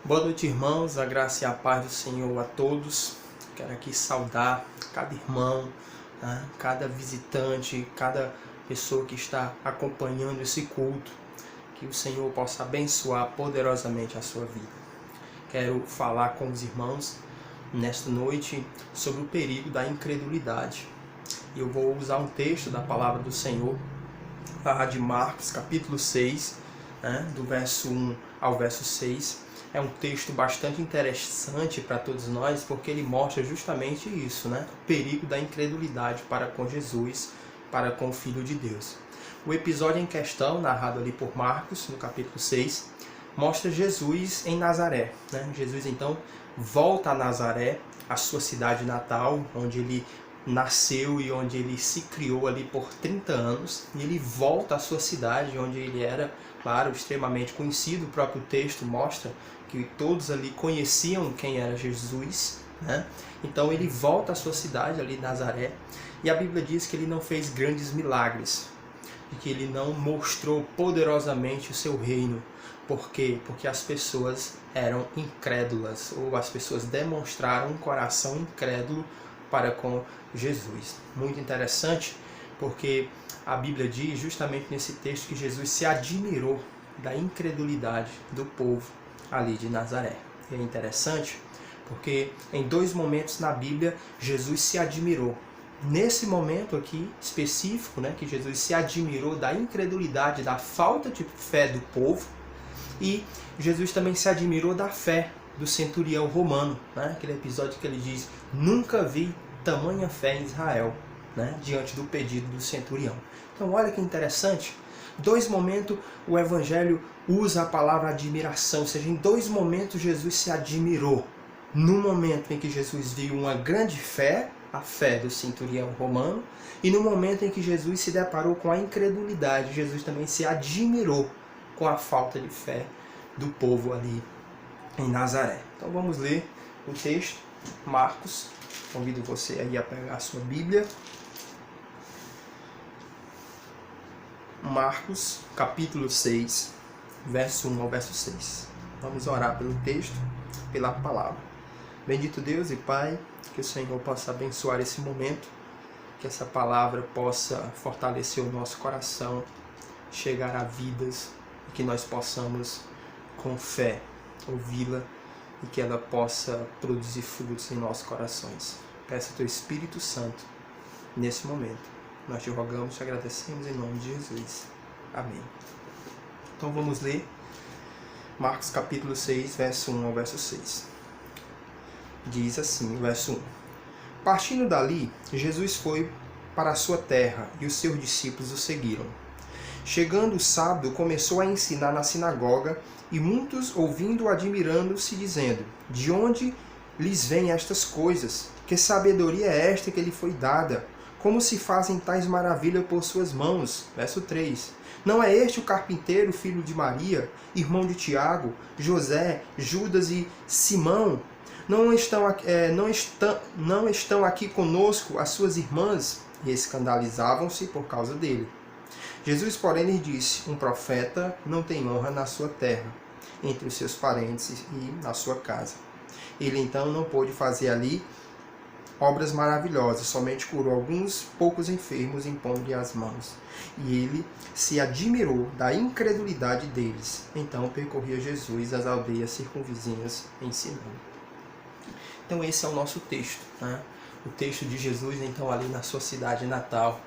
Boa noite, irmãos, a graça e a paz do Senhor a todos. Quero aqui saudar cada irmão, né? Cada visitante, cada pessoa que está acompanhando esse culto. Que o Senhor possa abençoar poderosamente a sua vida. Quero falar com os irmãos nesta noite sobre o perigo da incredulidade. E eu vou usar um texto da palavra do Senhor, de Marcos, capítulo 6, do verso 1 ao verso 6. É um texto bastante interessante para todos nós, porque ele mostra justamente isso, o perigo da incredulidade para com Jesus, para com o Filho de Deus. O episódio em questão, narrado ali por Marcos, no capítulo 6, mostra Jesus em Nazaré. Jesus então volta a Nazaré, a sua cidade natal, onde ele nasceu e onde ele se criou ali por 30 anos, e ele volta à sua cidade, onde ele era, claro, extremamente conhecido. O próprio texto mostra que todos ali conheciam quem era Jesus, Então ele volta à sua cidade ali, Nazaré, e a Bíblia diz que ele não fez grandes milagres, e que ele não mostrou poderosamente o seu reino. Por quê? Porque as pessoas eram incrédulas, ou as pessoas demonstraram um coração incrédulo para com Jesus. Muito interessante, porque a Bíblia diz justamente nesse texto que Jesus se admirou da incredulidade do povo ali de Nazaré. E é interessante porque em dois momentos na Bíblia Jesus se admirou. Nesse momento aqui específico, que Jesus se admirou da incredulidade, da falta de fé do povo, e Jesus também se admirou da fé do centurião romano, aquele episódio que ele diz: nunca vi tamanha fé em Israel, diante do pedido do centurião. Então olha que interessante, dois momentos o Evangelho usa a palavra admiração, ou seja, em dois momentos Jesus se admirou. No momento em que Jesus viu uma grande fé, a fé do centurião romano, e no momento em que Jesus se deparou com a incredulidade, Jesus também se admirou com a falta de fé do povo ali em Nazaré. Então vamos ler o texto, Marcos. Convido você aí a pegar a sua Bíblia. Marcos, capítulo 6, verso 1 ao verso 6. Vamos orar pelo texto, pela palavra. Bendito Deus e Pai, que o Senhor possa abençoar esse momento, que essa palavra possa fortalecer o nosso coração, chegar a vidas, e que nós possamos, com fé, ouvi-la e que ela possa produzir frutos em nossos corações. Peço ao Teu Espírito Santo nesse momento. Nós te rogamos, te agradecemos em nome de Jesus. Amém. Então vamos ler Marcos capítulo 6, verso 1 ao verso 6. Diz assim, o verso 1. Partindo dali, Jesus foi para a sua terra e os seus discípulos o seguiram. Chegando o sábado, começou a ensinar na sinagoga, e muitos, ouvindo-o, admirando-se, dizendo: de onde lhes vêm estas coisas? Que sabedoria é esta que lhe foi dada? Como se fazem tais maravilhas por suas mãos? Verso 3. Não é este o carpinteiro, filho de Maria, irmão de Tiago, José, Judas e Simão? Não estão aqui conosco as suas irmãs? E escandalizavam-se por causa dele. Jesus, porém, lhe disse: um profeta não tem honra na sua terra, entre os seus parentes e na sua casa. Ele então não pôde fazer ali obras maravilhosas, somente curou alguns poucos enfermos, impondo-lhe as mãos. E ele se admirou da incredulidade deles. Então percorria Jesus as aldeias circunvizinhas, ensinando. Então esse é o nosso texto, O texto de Jesus, então, ali na sua cidade natal.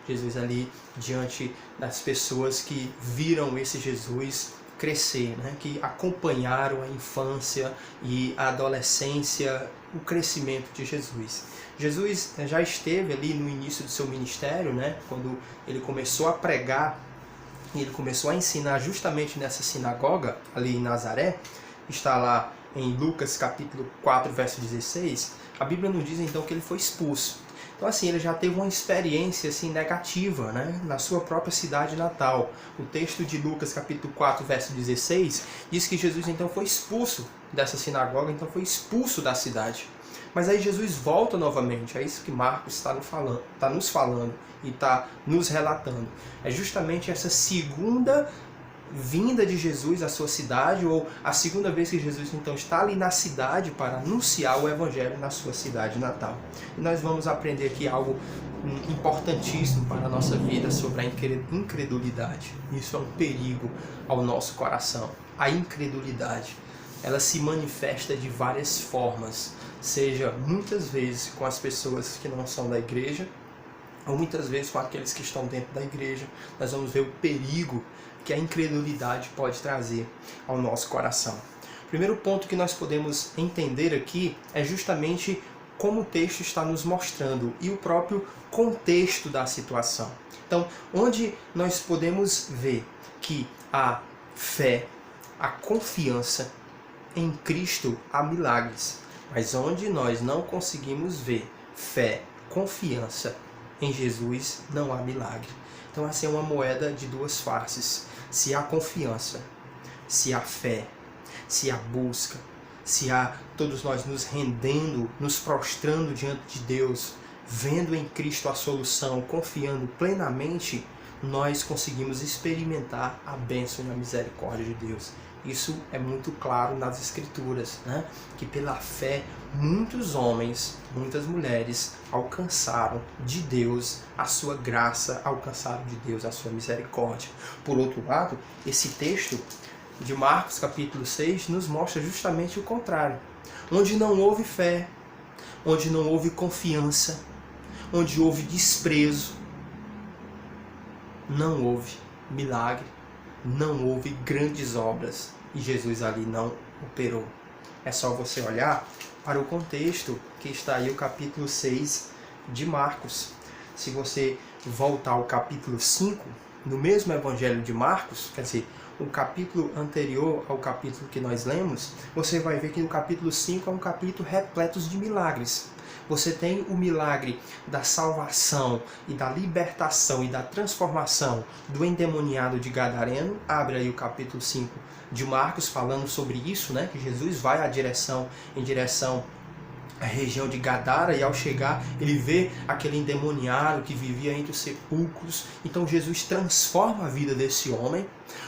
Jesus ali diante das pessoas que viram esse Jesus crescer, que acompanharam a infância e a adolescência, o crescimento de Jesus. Jesus já esteve ali no início do seu ministério, quando ele começou a pregar e ele começou a ensinar justamente nessa sinagoga ali em Nazaré. Está lá em Lucas capítulo 4, verso 16, a Bíblia nos diz então que ele foi expulso. Então assim, ele já teve uma experiência negativa, na sua própria cidade natal. O texto de Lucas capítulo 4, verso 16, diz que Jesus então foi expulso dessa sinagoga, então foi expulso da cidade. Mas aí Jesus volta novamente, é isso que Marcos está nos falando e está nos relatando. É justamente essa segunda vinda de Jesus à sua cidade, ou a segunda vez que Jesus então está ali na cidade para anunciar o Evangelho na sua cidade natal. E nós vamos aprender aqui algo importantíssimo para a nossa vida sobre a incredulidade. Isso é um perigo ao nosso coração. A incredulidade, ela se manifesta de várias formas, seja muitas vezes com as pessoas que não são da igreja, ou muitas vezes com aqueles que estão dentro da igreja. Nós vamos ver o perigo que a incredulidade pode trazer ao nosso coração. O primeiro ponto que nós podemos entender aqui é justamente como o texto está nos mostrando e o próprio contexto da situação. Então, onde nós podemos ver que a fé, a confiança em Cristo há milagres, mas onde nós não conseguimos ver fé, confiança em Jesus, não há milagre. Então, essa é uma moeda de duas faces. Se há confiança, se há fé, se há busca, se há todos nós nos rendendo, nos prostrando diante de Deus, vendo em Cristo a solução, confiando plenamente, nós conseguimos experimentar a bênção e a misericórdia de Deus. Isso é muito claro nas Escrituras, né? Que pela fé muitos homens, muitas mulheres alcançaram de Deus a sua graça, alcançaram de Deus a sua misericórdia. Por outro lado, esse texto de Marcos capítulo 6 nos mostra justamente o contrário. Onde não houve fé, onde não houve confiança, onde houve desprezo, não houve milagre, não houve grandes obras e Jesus ali não operou. É só você olhar para o contexto que está aí o capítulo 6 de Marcos. Se você voltar ao capítulo 5, no mesmo evangelho de Marcos, quer dizer, o capítulo anterior ao capítulo que nós lemos, você vai ver que no capítulo 5 é um capítulo repleto de milagres. Você tem o milagre da salvação e da libertação e da transformação do endemoniado de Gadareno. Abre aí o capítulo 5 de Marcos falando sobre isso, né? Que Jesus vai em direção à região de Gadara, e ao chegar ele vê aquele endemoniado que vivia entre os sepulcros. Então Jesus transforma a vida desse homem.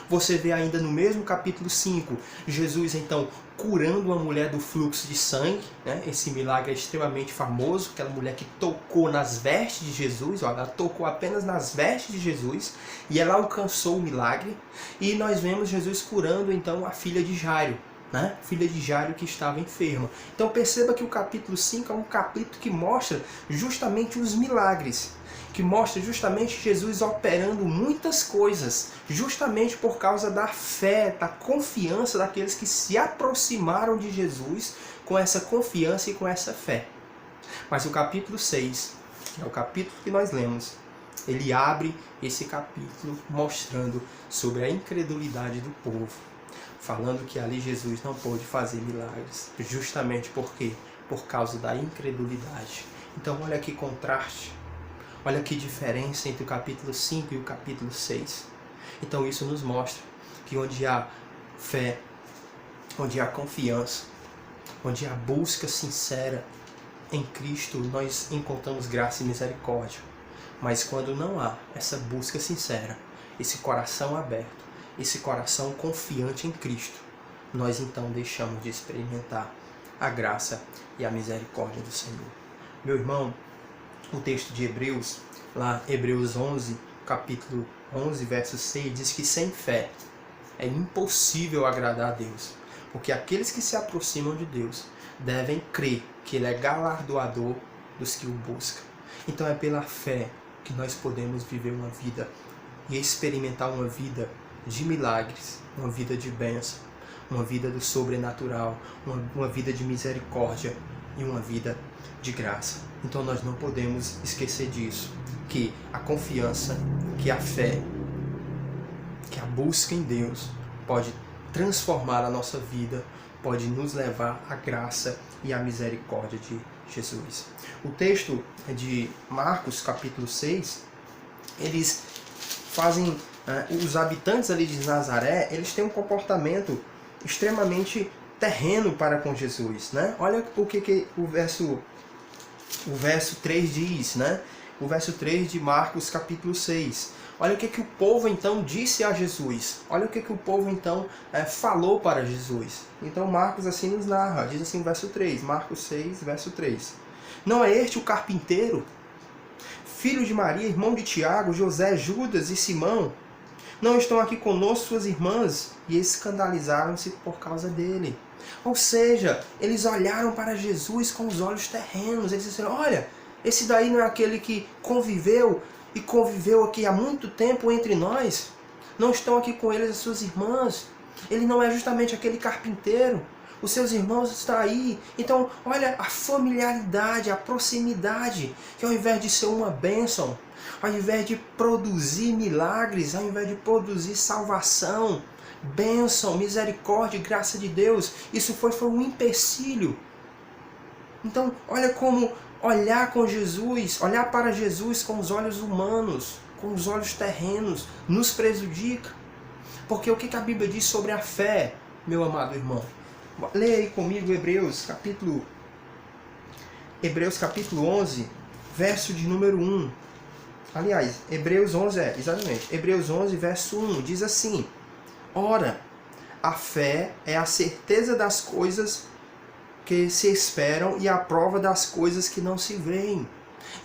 Você vê ainda no mesmo capítulo 5, Jesus então curando uma mulher do fluxo de sangue, né? Esse milagre é extremamente famoso, aquela mulher que tocou nas vestes de Jesus, ela tocou apenas nas vestes de Jesus e ela alcançou o milagre. E nós vemos Jesus curando então a filha de Jairo, né? Filha de Jairo que estava enferma. Então perceba que o capítulo 5 é um capítulo que mostra justamente os milagres, que mostra justamente Jesus operando muitas coisas, justamente por causa da fé, da confiança daqueles que se aproximaram de Jesus com essa confiança e com essa fé. Mas o capítulo 6, que é o capítulo que nós lemos, ele abre esse capítulo mostrando sobre a incredulidade do povo, falando que ali Jesus não pôde fazer milagres, justamente porque por causa da incredulidade. Então olha que contraste, olha que diferença entre o capítulo 5 e o capítulo 6. Então isso nos mostra que onde há fé, onde há confiança, onde há busca sincera em Cristo, nós encontramos graça e misericórdia. Mas quando não há essa busca sincera, esse coração aberto, esse coração confiante em Cristo, nós então deixamos de experimentar a graça e a misericórdia do Senhor. Meu irmão, o texto de Hebreus, lá Hebreus 11, capítulo 11, verso 6, diz que sem fé é impossível agradar a Deus, porque aqueles que se aproximam de Deus devem crer que Ele é galardoador dos que o buscam. Então é pela fé que nós podemos viver uma vida e experimentar uma vida de milagres, uma vida de bênção, uma vida do sobrenatural, uma vida de misericórdia e uma vida de graça. Então nós não podemos esquecer disso, que a confiança, que a fé, que a busca em Deus pode transformar a nossa vida, pode nos levar à graça e à misericórdia de Jesus. O texto de Marcos, capítulo 6, eles fazem, os habitantes ali de Nazaré, eles têm um comportamento extremamente terreno para com Jesus, né? Olha o que o verso 3 diz, né? O verso 3 de Marcos capítulo 6. Olha o que o povo então disse a Jesus. Olha o que o povo então falou para Jesus. Então Marcos assim nos narra, diz assim, verso 3, Marcos 6, verso 3. Não é este o carpinteiro, filho de Maria, irmão de Tiago, José, Judas e Simão? Não estão aqui conosco suas irmãs? E escandalizaram-se por causa dele. Ou seja, eles olharam para Jesus com os olhos terrenos. Eles disseram, olha, esse daí não é aquele que conviveu aqui há muito tempo entre nós? Não estão aqui com eles as suas irmãs? Ele não é justamente aquele carpinteiro? Os seus irmãos estão aí. Então, olha a familiaridade, a proximidade, que ao invés de ser uma bênção, ao invés de produzir milagres, ao invés de produzir salvação, bênção, misericórdia, graça de Deus, isso foi um empecilho. Então, olha como olhar para Jesus com os olhos humanos, com os olhos terrenos, nos prejudica. Porque o que a Bíblia diz sobre a fé, meu amado irmão? Leia aí comigo Hebreus capítulo 11, verso de número 1. Aliás, Hebreus 11, exatamente. Hebreus 11, verso 1, diz assim: ora, a fé é a certeza das coisas que se esperam e a prova das coisas que não se veem.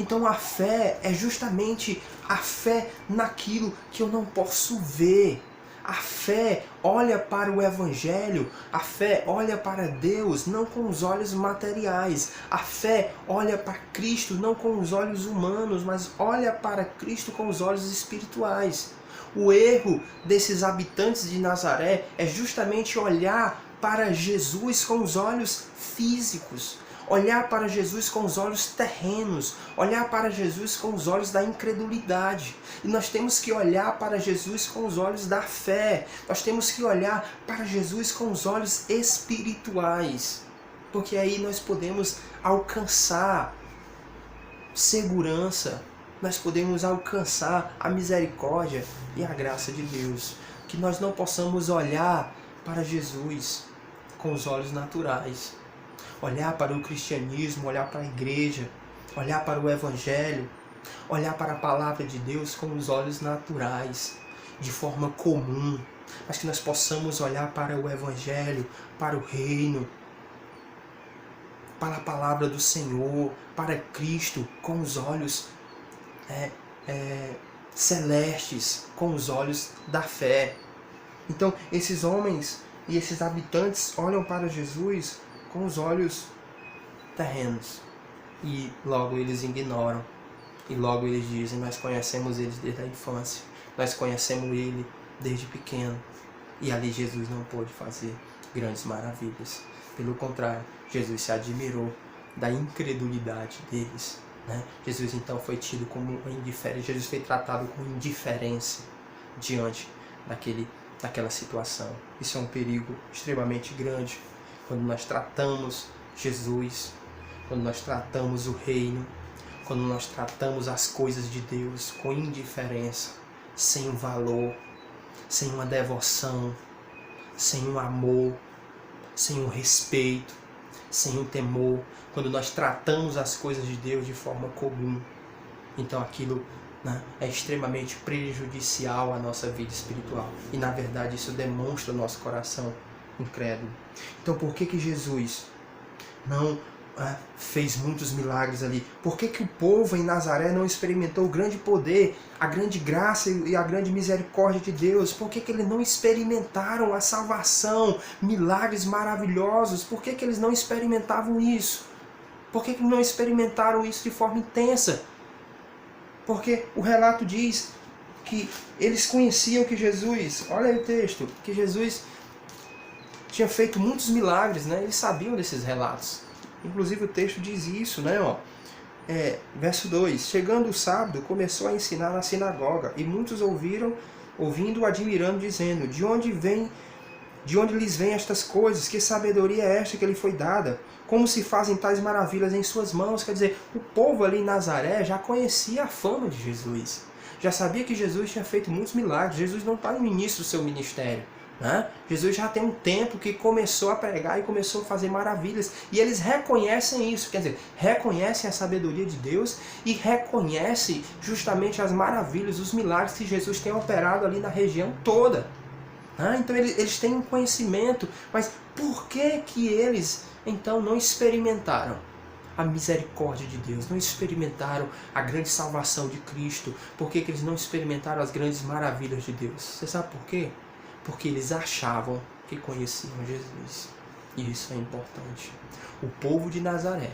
Então a fé é justamente a fé naquilo que eu não posso ver. A fé olha para o Evangelho, a fé olha para Deus, não com os olhos materiais. A fé olha para Cristo, não com os olhos humanos, mas olha para Cristo com os olhos espirituais. O erro desses habitantes de Nazaré é justamente olhar para Jesus com os olhos físicos, olhar para Jesus com os olhos terrenos, olhar para Jesus com os olhos da incredulidade. E nós temos que olhar para Jesus com os olhos da fé, nós temos que olhar para Jesus com os olhos espirituais, porque aí nós podemos alcançar segurança, nós podemos alcançar a misericórdia e a graça de Deus. Que nós não possamos olhar para Jesus com os olhos naturais, olhar para o cristianismo, olhar para a igreja, olhar para o Evangelho, olhar para a palavra de Deus com os olhos naturais, de forma comum, mas que nós possamos olhar para o Evangelho, para o reino, para a palavra do Senhor, para Cristo, com os olhos celestes, com os olhos da fé. Então, esses homens e esses habitantes olham para Jesus com os olhos terrenos e logo eles ignoram. E logo eles dizem, nós conhecemos eles desde a infância, nós conhecemos ele desde pequeno. E ali Jesus não pôde fazer grandes maravilhas. Pelo contrário, Jesus se admirou da incredulidade deles. Jesus então foi tido como indiferente, Jesus foi tratado com indiferença diante daquela situação. Isso é um perigo extremamente grande quando nós tratamos Jesus, quando nós tratamos o reino, quando nós tratamos as coisas de Deus com indiferença, sem um valor, sem uma devoção, sem um amor, sem um respeito, sem um temor, quando nós tratamos as coisas de Deus de forma comum. Então aquilo é extremamente prejudicial à nossa vida espiritual. E na verdade isso demonstra o nosso coração incrédulo. Então por que Jesus não fez muitos milagres ali? Por que o povo em Nazaré não experimentou o grande poder, a grande graça e a grande misericórdia de Deus? Por que eles não experimentaram a salvação, milagres maravilhosos? Por que eles não experimentavam isso? Por que não experimentaram isso de forma intensa? Porque o relato diz que eles conheciam que Jesus, olha aí o texto, que Jesus tinha feito muitos milagres, Eles sabiam desses relatos. Inclusive o texto diz isso, verso 2. Chegando o sábado, começou a ensinar na sinagoga, e muitos ouvindo, admirando, dizendo, de onde lhes vêm estas coisas? Que sabedoria é esta que lhe foi dada? Como se fazem tais maravilhas em suas mãos? Quer dizer, o povo ali em Nazaré já conhecia a fama de Jesus. Já sabia que Jesus tinha feito muitos milagres. Jesus não estava no início do seu ministério. né? Jesus já tem um tempo que começou a pregar e começou a fazer maravilhas. E eles reconhecem isso, quer dizer, reconhecem a sabedoria de Deus e reconhecem justamente as maravilhas, os milagres que Jesus tem operado ali na região toda. Então eles têm um conhecimento, mas por que eles então não experimentaram a misericórdia de Deus, não experimentaram a grande salvação de Cristo? Por que eles não experimentaram as grandes maravilhas de Deus? Você sabe por quê? Porque eles achavam que conheciam Jesus. E isso é importante. O povo de Nazaré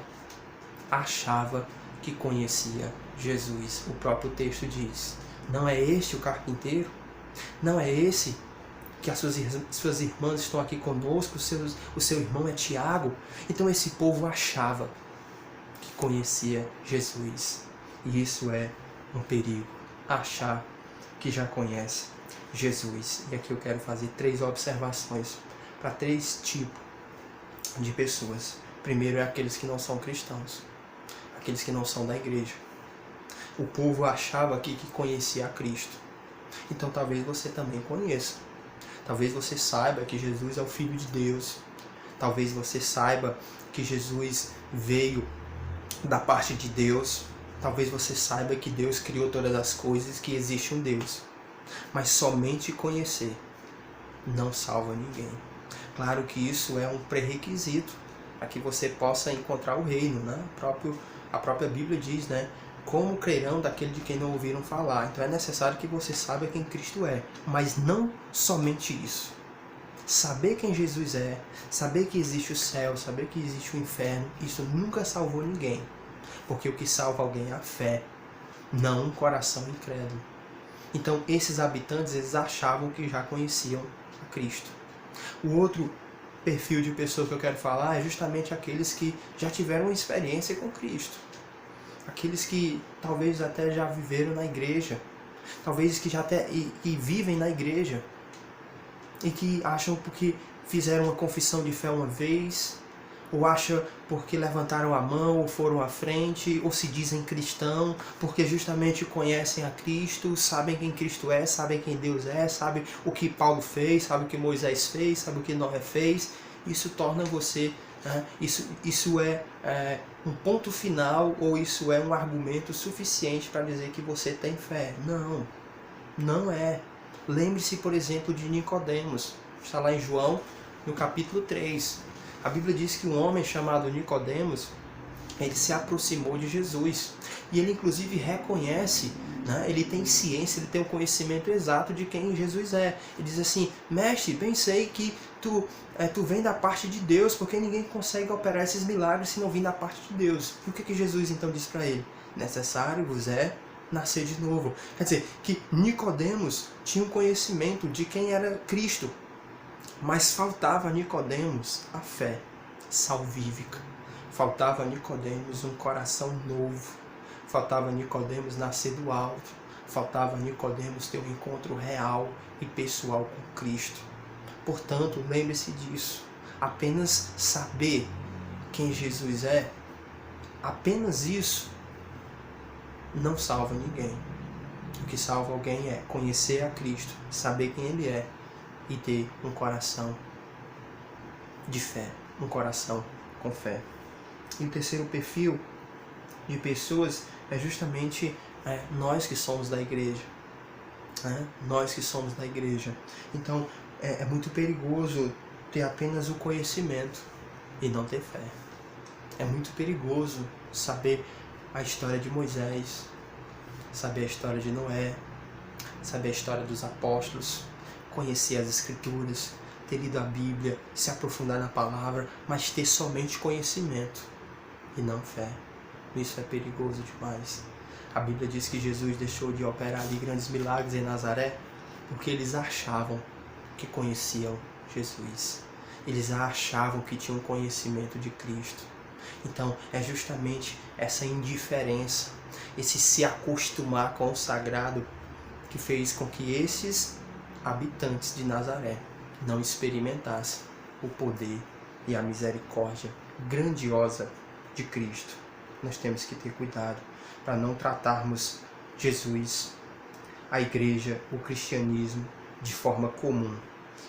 achava que conhecia Jesus. O próprio texto diz: não é este o carpinteiro? Não é esse que as suas irmãs estão aqui conosco? O seu irmão é Tiago? Então esse povo achava que conhecia Jesus. E isso é um perigo. Achar que já conhece Jesus. E aqui eu quero fazer 3 observações para 3 tipos de pessoas. Primeiro é aqueles que não são cristãos, aqueles que não são da igreja. O povo achava aqui que conhecia a Cristo. Então talvez você também conheça. Talvez você saiba que Jesus é o Filho de Deus. Talvez você saiba que Jesus veio da parte de Deus. Talvez você saiba que Deus criou todas as coisas, que existe um Deus. Mas somente conhecer não salva ninguém. Claro que isso é um pré-requisito para que você possa encontrar o reino, né? A própria Bíblia diz, né? Como crerão daquele de quem não ouviram falar? Então é necessário que você saiba quem Cristo é. Mas não somente isso. Saber quem Jesus é, saber que existe o céu, saber que existe o inferno, isso nunca salvou ninguém. Porque o que salva alguém é a fé, não um coração incrédulo. Então esses habitantes, eles achavam que já conheciam a Cristo. O outro perfil de pessoa que eu quero falar é justamente aqueles que já tiveram uma experiência com Cristo. Aqueles que talvez até já viveram na igreja, talvez que já até e vivem na igreja, e que acham porque fizeram uma confissão de fé uma vez, ou acham porque levantaram a mão, ou foram à frente, ou se dizem cristão, porque justamente conhecem a Cristo, sabem quem Cristo é, sabem quem Deus é, sabem o que Paulo fez, sabem o que Moisés fez, sabem o que Noé fez. Isso torna você, isso é um ponto final, ou isso é um argumento suficiente para dizer que você tem fé. Não, não é. Lembre-se, por exemplo, de Nicodemos. Está lá em João, no capítulo 3. A Bíblia diz que um homem chamado Nicodemos, ele se aproximou de Jesus. E ele inclusive reconhece, ele tem ciência, ele tem o conhecimento exato de quem Jesus é. Ele diz assim: mestre, bem sei que tu vem da parte de Deus, porque ninguém consegue operar esses milagres se não vir da parte de Deus. E o que Jesus então diz para ele? Necessário vos é nascer de novo. Quer dizer, que Nicodemos tinha um conhecimento de quem era Cristo, mas faltava a Nicodemos a fé salvífica. Faltava a Nicodemos um coração novo. Faltava a Nicodemos nascer do alto. Faltava a Nicodemos ter um encontro real e pessoal com Cristo. Portanto, lembre-se disso. Apenas saber quem Jesus é, apenas isso, não salva ninguém. O que salva alguém é conhecer a Cristo, saber quem Ele é e ter um coração de fé, um coração com fé. E o terceiro perfil de pessoas é justamente nós que somos da igreja. Nós que somos da igreja. Então é muito perigoso ter apenas o conhecimento e não ter fé. É muito perigoso saber a história de Moisés, saber a história de Noé, saber a história dos apóstolos, conhecer as Escrituras, ter lido a Bíblia, se aprofundar na palavra, mas ter somente conhecimento e não fé. Isso é perigoso demais. A Bíblia diz que Jesus deixou de operar ali grandes milagres em Nazaré porque eles achavam que conheciam Jesus. Eles achavam que tinham conhecimento de Cristo. Então é justamente essa indiferença, esse se acostumar com o sagrado, que fez com que esses habitantes de Nazaré não experimentassem o poder e a misericórdia grandiosa de Cristo. Nós temos que ter cuidado para não tratarmos Jesus, a igreja, o cristianismo de forma comum.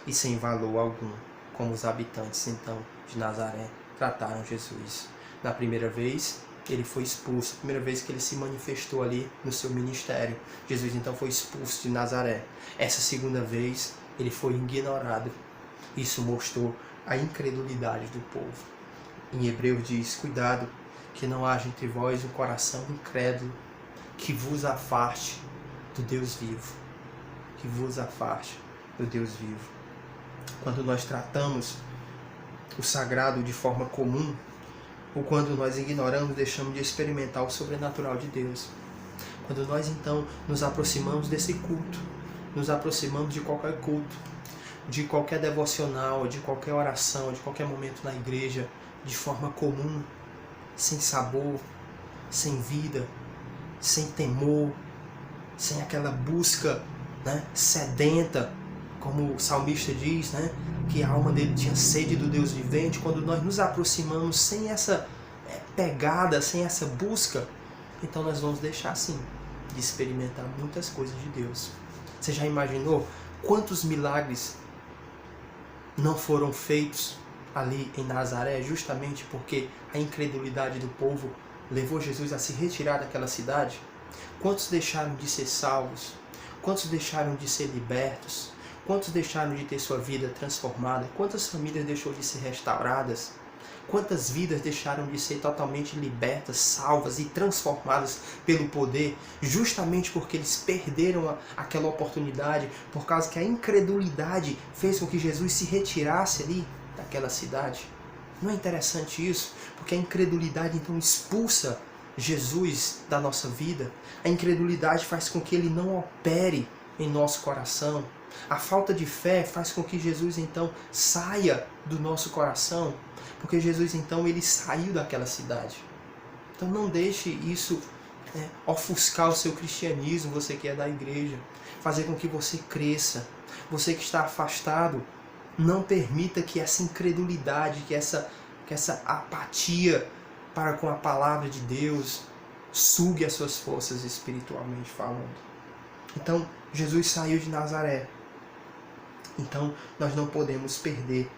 e sem valor algum, como os habitantes então de Nazaré trataram Jesus. Na primeira vez, ele foi expulso, a primeira vez que ele se manifestou ali no seu ministério. Jesus então foi expulso de Nazaré. Essa segunda vez, ele foi ignorado. Isso mostrou a incredulidade do povo. Em Hebreus diz: cuidado, que não haja entre vós um coração incrédulo, que vos afaste do Deus vivo. Que vos afaste do Deus vivo. Quando nós tratamos o sagrado de forma comum, ou quando nós ignoramos, deixamos de experimentar o sobrenatural de Deus. Quando nós então nos aproximamos desse culto, nos aproximamos de qualquer culto, de qualquer devocional, de qualquer oração, de qualquer momento na igreja, de forma comum, sem sabor, sem vida, sem temor, sem aquela busca, né, sedenta, como o salmista diz, né, que a alma dele tinha sede do Deus vivente. Quando nós nos aproximamos sem essa pegada, sem essa busca, então nós vamos deixar sim de experimentar muitas coisas de Deus. Você já imaginou quantos milagres não foram feitos ali em Nazaré, justamente porque a incredulidade do povo levou Jesus a se retirar daquela cidade? Quantos deixaram de ser salvos? Quantos deixaram de ser libertos? Quantos deixaram de ter sua vida transformada? Quantas famílias deixou de ser restauradas? Quantas vidas deixaram de ser totalmente libertas, salvas e transformadas pelo poder, justamente porque eles perderam aquela oportunidade, por causa que a incredulidade fez com que Jesus se retirasse ali daquela cidade? Não é interessante isso? Porque a incredulidade então expulsa Jesus da nossa vida. A incredulidade faz com que ele não opere em nosso coração. A falta de fé faz com que Jesus então saia do nosso coração, porque Jesus então ele saiu daquela cidade. Então não deixe isso ofuscar o seu cristianismo, você que é da igreja, fazer com que você cresça. Você que está afastado, não permita que essa incredulidade, que essa apatia para com a palavra de Deus sugue as suas forças espiritualmente falando. Então Jesus saiu de Nazaré. Então nós não podemos perder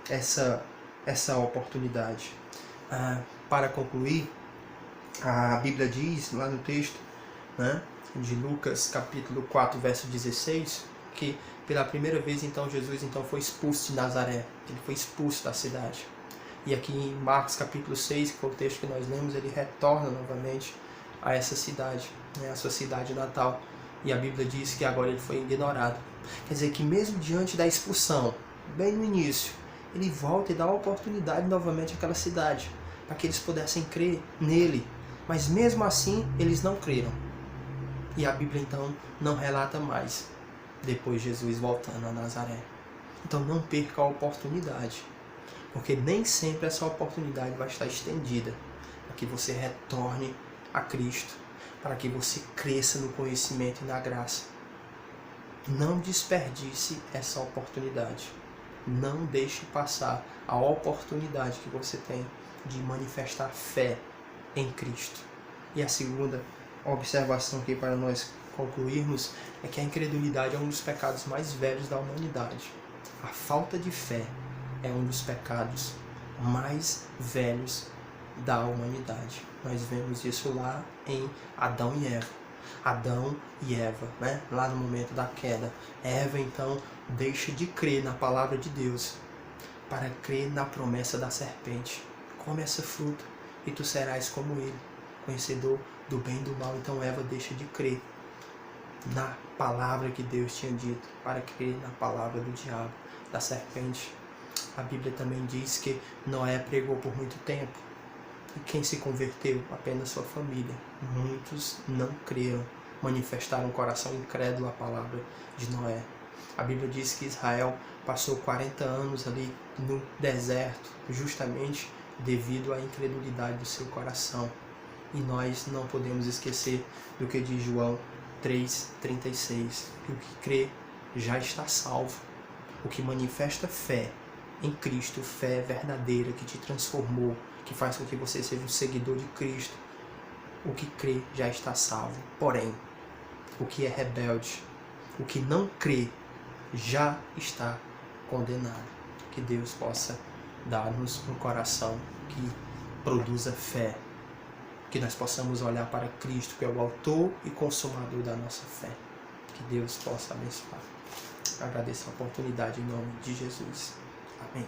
essa oportunidade. Para concluir, a Bíblia diz lá no texto, né, de Lucas capítulo 4, verso 16, que pela primeira vez então Jesus então foi expulso de Nazaré. Ele foi expulso da cidade. E aqui em Marcos capítulo 6, que foi o texto que nós lemos, ele retorna novamente a essa cidade, né, a sua cidade natal. E a Bíblia diz que agora ele foi ignorado. Quer dizer que mesmo diante da expulsão, bem no início, ele volta e dá a oportunidade novamente àquela cidade, para que eles pudessem crer nele. Mas mesmo assim, eles não creram. E a Bíblia então não relata mais depois Jesus voltando a Nazaré. Então não perca a oportunidade, porque nem sempre essa oportunidade vai estar estendida para que você retorne a Cristo, para que você cresça no conhecimento e na graça. Não desperdice essa oportunidade. Não deixe passar a oportunidade que você tem de manifestar fé em Cristo. E a segunda observação aqui para nós concluirmos é que a incredulidade é um dos pecados mais velhos da humanidade. A falta de fé é um dos pecados mais velhos da humanidade. Nós vemos isso lá em Adão e Eva. Adão e Eva, né? Lá no momento da queda. Eva então deixa de crer na palavra de Deus para crer na promessa da serpente. Come essa fruta e tu serás como ele, conhecedor do bem e do mal. Então Eva deixa de crer na palavra que Deus tinha dito, para crer na palavra do diabo, da serpente. A Bíblia também diz que Noé pregou por muito tempo. E quem se converteu? Apenas sua família. Muitos não creram, manifestaram um coração incrédulo à palavra de Noé. A Bíblia diz que Israel passou 40 anos ali no deserto, justamente devido à incredulidade do seu coração. E nós não podemos esquecer do que diz João 3,36, que o que crê já está salvo. O que manifesta fé em Cristo, fé verdadeira que te transformou, que faz com que você seja um seguidor de Cristo, o que crê já está salvo. Porém, o que é rebelde, o que não crê, já está condenado. Que Deus possa dar-nos um coração que produza fé, que nós possamos olhar para Cristo, que é o autor e consumador da nossa fé. Que Deus possa abençoar. Agradeço a oportunidade em nome de Jesus. Amém.